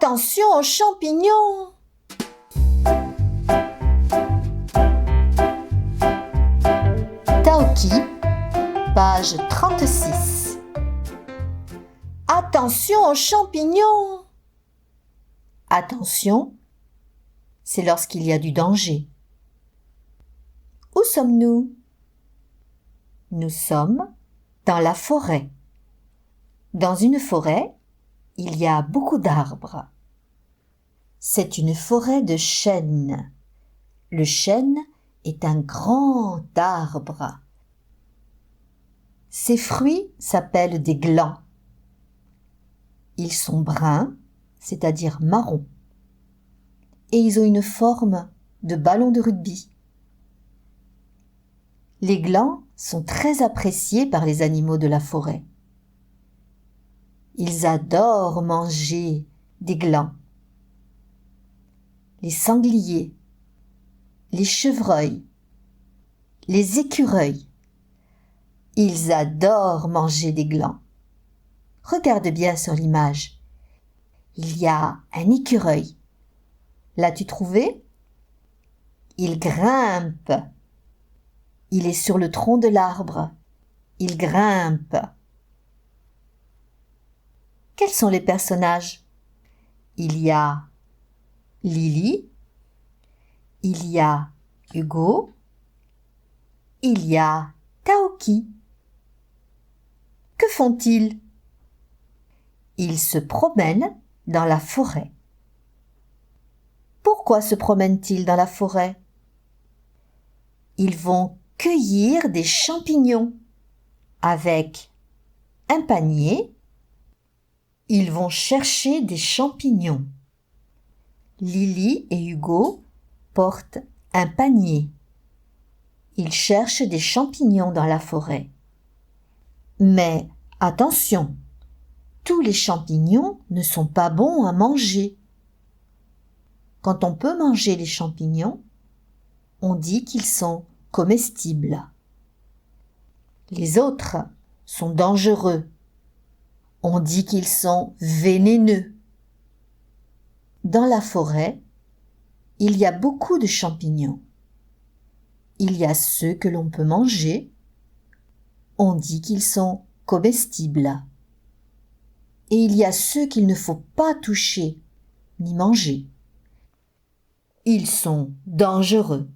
Attention aux champignons! Taoki, page 36. Attention aux champignons! Attention, c'est lorsqu'il y a du danger. Où sommes-nous? Nous sommes dans la forêt. Dans une forêt, il y a beaucoup d'arbres. C'est une forêt de chênes. Le chêne est un grand arbre. Ses fruits s'appellent des glands. Ils sont bruns, c'est-à-dire marrons. Et ils ont une forme de ballon de rugby. Les glands sont très appréciés par les animaux de la forêt. Ils adorent manger des glands. Les sangliers, les chevreuils, les écureuils, ils adorent manger des glands. Regarde bien sur l'image. Il y a un écureuil. L'as-tu trouvé? Il grimpe. Il est sur le tronc de l'arbre. Il grimpe. Quels sont les personnages? Il y a Lily, il y a Hugo, il y a Taoki. Que font-ils? Ils se promènent dans la forêt. Pourquoi se promènent-ils dans la forêt? Ils vont cueillir des champignons avec un panier. Ils vont chercher des champignons. Lily et Hugo portent un panier. Ils cherchent des champignons dans la forêt. Mais attention, tous les champignons ne sont pas bons à manger. Quand on peut manger les champignons, on dit qu'ils sont comestibles. Les autres sont dangereux. On dit qu'ils sont vénéneux. Dans la forêt, il y a beaucoup de champignons. Il y a ceux que l'on peut manger. On dit qu'ils sont comestibles. Et il y a ceux qu'il ne faut pas toucher ni manger. Ils sont dangereux.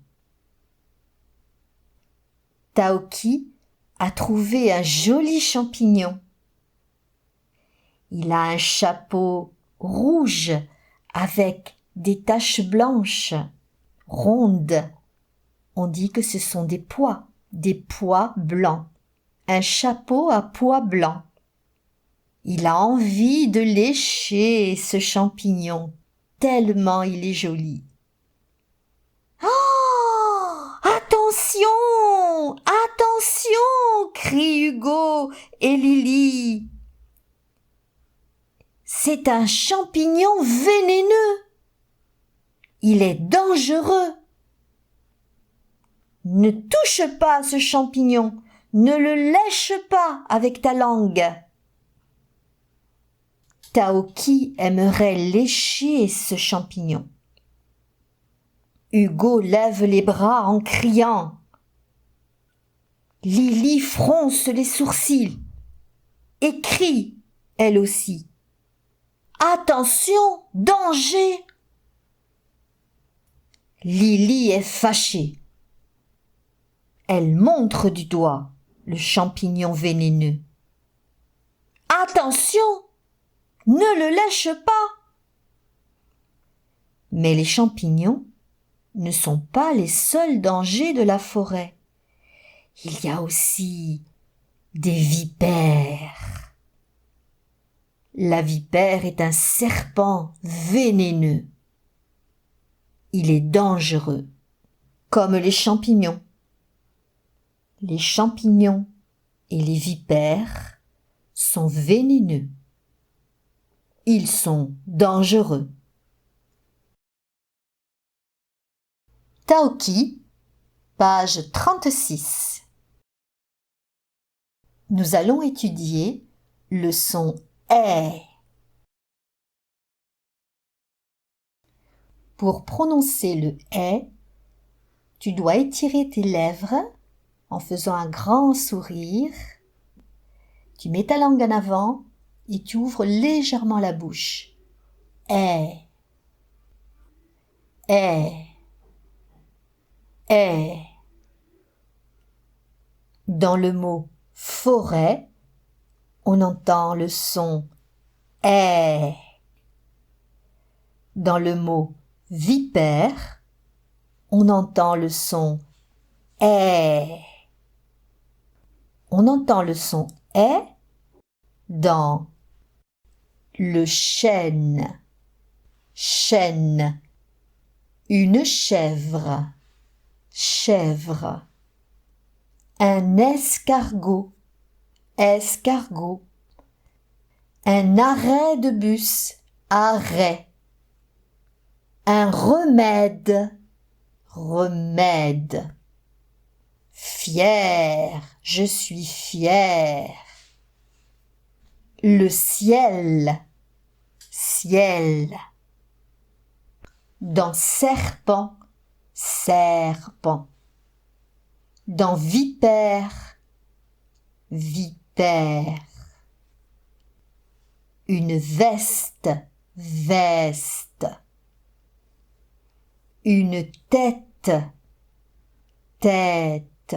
Taoki a trouvé un joli champignon. Il a un chapeau rouge avec des taches blanches, rondes. On dit que ce sont des pois blancs. Un chapeau à pois blancs. Il a envie de lécher ce champignon, tellement il est joli. Oh! Attention! Attention! Crient Hugo et Lily. C'est un champignon vénéneux. Il est dangereux. Ne touche pas à ce champignon. Ne le lèche pas avec ta langue. Taoki aimerait lécher ce champignon. Hugo lève les bras en criant. Lily fronce les sourcils et crie, elle aussi. Attention, danger! Lily est fâchée. Elle montre du doigt le champignon vénéneux. Attention, ne le lèche pas! Mais les champignons ne sont pas les seuls dangers de la forêt. Il y a aussi des vipères. La vipère est un serpent vénéneux. Il est dangereux, comme les champignons. Les champignons et les vipères sont vénéneux. Ils sont dangereux. Taoki, page 36. Nous allons étudier le son « est ». Pour prononcer le « est », tu dois étirer tes lèvres en faisant un grand sourire. Tu mets ta langue en avant et tu ouvres légèrement la bouche. Est, est, est. Dans le mot forêt, on entend le son est. Dans le mot vipère, on entend le son est. On entend le son est dans le chêne, chêne, une chèvre, chèvre, un escargot, escargot, un arrêt de bus, arrêt, un remède, remède, fier, je suis fier, le ciel, ciel, dans serpent, serpent, dans vipère, vipère, une veste, veste, une tête, tête,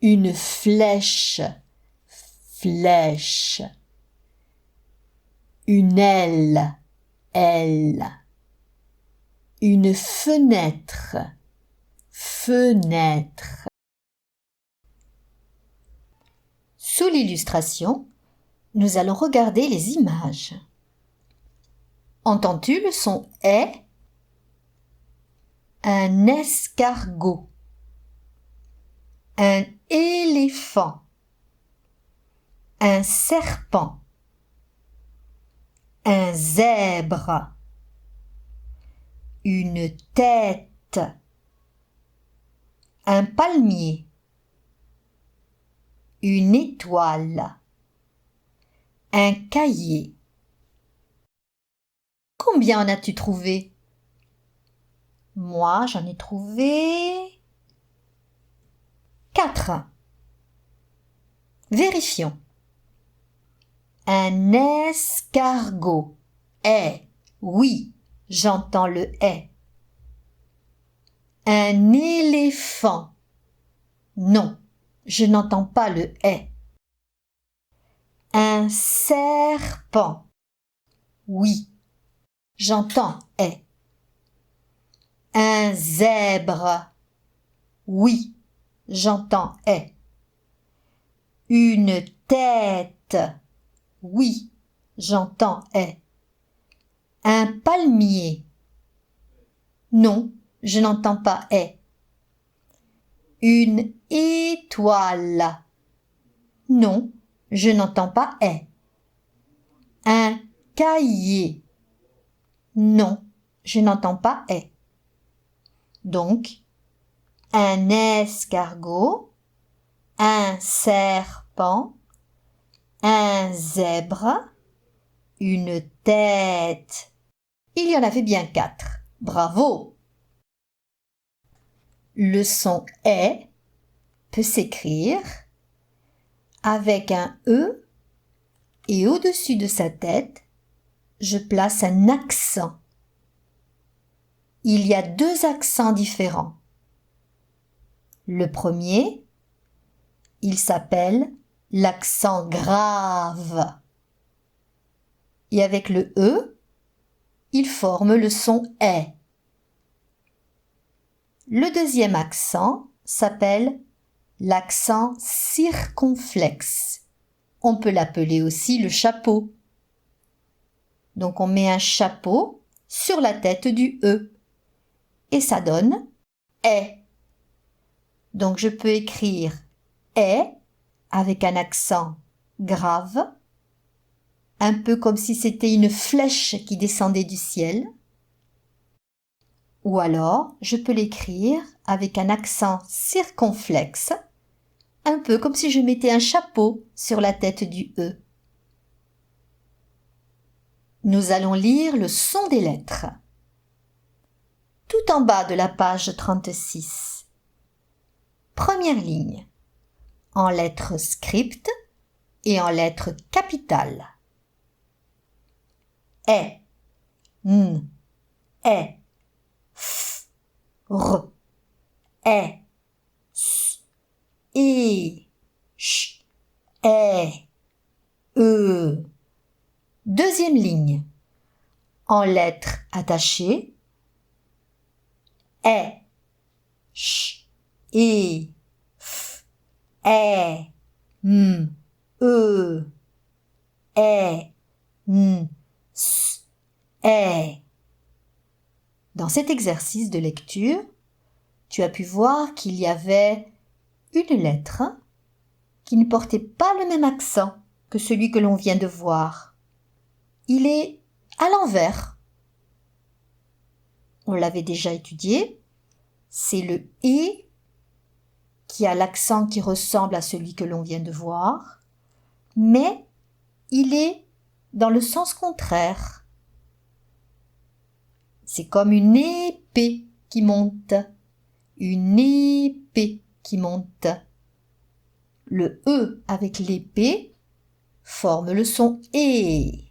une flèche, flèche, une aile, aile, une fenêtre, fenêtre. Sous l'illustration, nous allons regarder les images. Entends-tu le son « est » ? Un escargot, un éléphant, un serpent, un zèbre, une tête, un palmier, une étoile, un cahier. Combien en as-tu trouvé ? Moi, j'en ai trouvé 4. Vérifions. Un escargot. Est. Oui, j'entends le est. Un éléphant. Non, je n'entends pas le est. Un serpent. Oui, j'entends est. Un zèbre. Oui, j'entends est. Une tête. Oui, j'entends est. Un palmier. Non, je n'entends pas est. Une étoile. Non, je n'entends pas est. Un cahier. Non, je n'entends pas est. Donc, un escargot, un serpent, un zèbre, une tête. Il y en avait bien 4. Bravo! Le son « est » peut s'écrire avec un « e » et au-dessus de sa tête, je place un accent. Il y a 2 accents différents. Le premier, il s'appelle l'accent grave. Et avec le E, il forme le son « est ». Le deuxième accent s'appelle l'accent circonflexe. On peut l'appeler aussi le chapeau. Donc on met un chapeau sur la tête du E. Et ça donne « est ». Donc je peux écrire « est » avec un accent grave, un peu comme si c'était une flèche qui descendait du ciel. Ou alors, je peux l'écrire avec un accent circonflexe, un peu comme si je mettais un chapeau sur la tête du E. Nous allons lire le son des lettres. Tout en bas de la page 36. Première ligne. En lettres script et en lettres capitales. E, N, E, F, R, E, S, I, Ch, E, E. Deuxième ligne. En lettres attachées. E, Ch, I, F, E, M, E, E, N, S, E. Dans cet exercice de lecture, tu as pu voir qu'il y avait une lettre qui ne portait pas le même accent que celui que l'on vient de voir. Il est à l'envers. On l'avait déjà étudié. C'est le « et » qui a l'accent qui ressemble à celui que l'on vient de voir, mais il est dans le sens contraire. C'est comme une épée qui monte. Une épée qui monte. Le « e » avec l'épée forme le son « et ».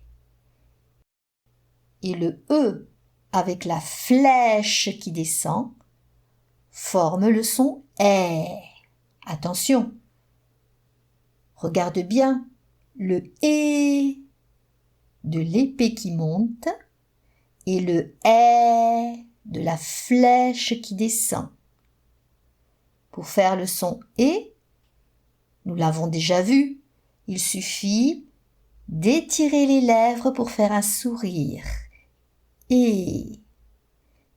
Et le « e » avec la flèche qui descend forme le son « est ». Attention, regarde bien le « et » de l'épée qui monte et le « est » de la flèche qui descend. Pour faire le son « et », nous l'avons déjà vu, il suffit d'étirer les lèvres pour faire un sourire. Et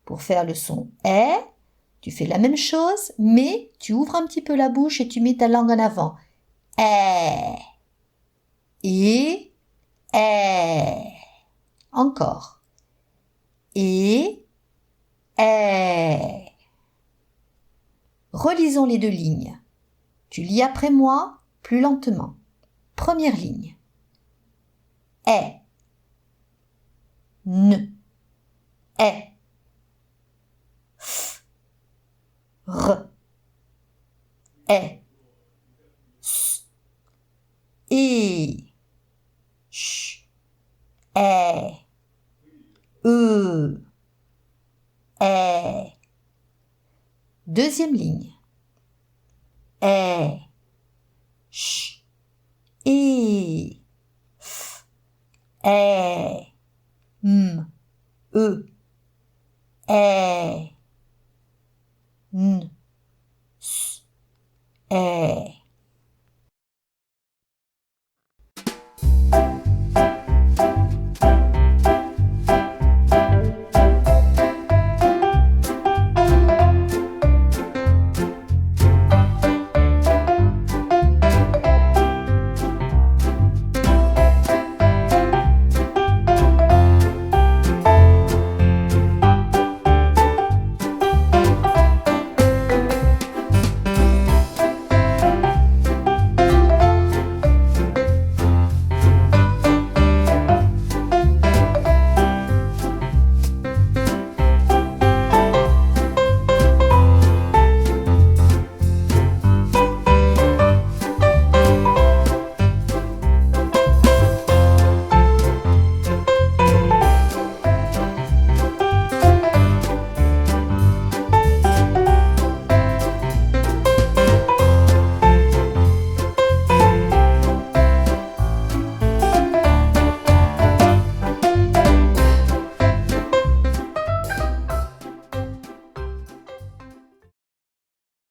pour faire le son « est », tu fais la même chose, mais tu ouvres un petit peu la bouche et tu mets ta langue en avant. Est. Et. Est. Encore. Et. Est. Relisons les deux lignes. Tu lis après moi, plus lentement. Première ligne. Est. N. Est. F. R. Est. S. I. Ch. Est. E. Est. Deuxième ligne. Est. Ch. I. F. Est. M. E. Est. N. S. Est.